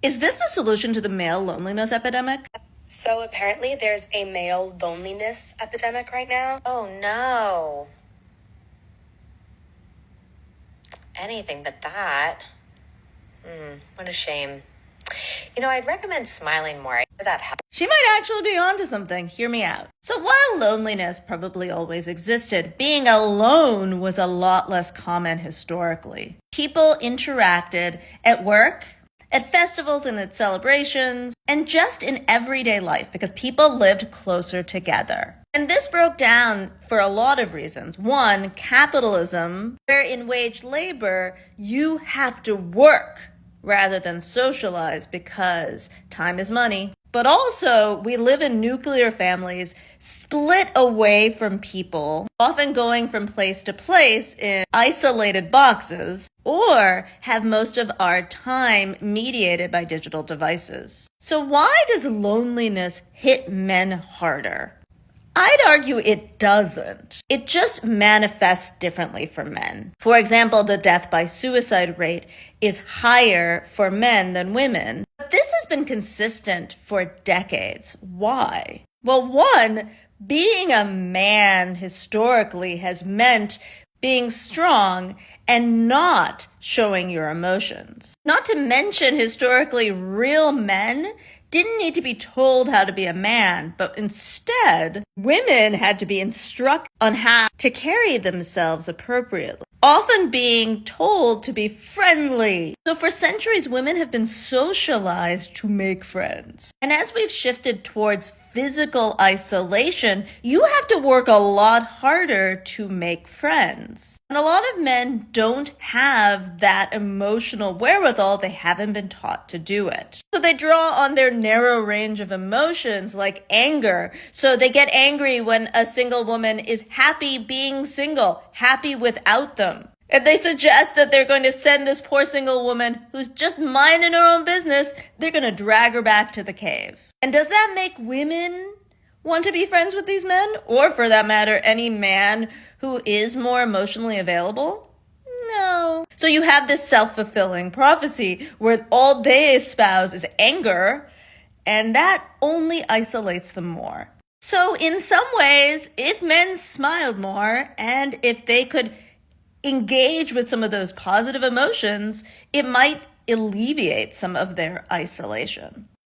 Is this the solution to the male loneliness epidemic? So apparently there's a male loneliness epidemic right now. Oh no. Anything but that. What a shame. I'd recommend smiling more. That helps. She might actually be onto something. Hear me out. So while loneliness probably always existed, being alone was a lot less common historically. People interacted at work, at festivals and at celebrations, and just in everyday life because people lived closer together. And this broke down for a lot of reasons. One, capitalism, where in wage labor, you have to work rather than socialize because time is money. But also, we live in nuclear families, split away from people, often going from place to place in isolated boxes, or have most of our time mediated by digital devices. So why does loneliness hit men harder? I'd argue it doesn't. It just manifests differently for men. For example, the death by suicide rate is higher for men than women. But this has been consistent for decades. Why? Well, one, being a man historically has meant being strong and not showing your emotions. Not to mention, historically, real men didn't need to be told how to be a man, but instead, women had to be instructed on how to carry themselves appropriately, often being told to be friendly. So for centuries, women have been socialized to make friends. And as we've shifted towards physical isolation, you have to work a lot harder to make friends. And a lot of men don't have that emotional wherewithal. They haven't been taught to do it. So they draw on their narrow range of emotions like anger. So they get angry when a single woman is happy being single, happy without them. And they suggest that they're going to send this poor single woman who's just minding her own business, they're going to drag her back to the cave. And does that make women want to be friends with these men? Or for that matter, any man who is more emotionally available? No. So you have this self-fulfilling prophecy where all they espouse is anger, and that only isolates them more. So in some ways, if men smiled more and if they could engage with some of those positive emotions, it might alleviate some of their isolation.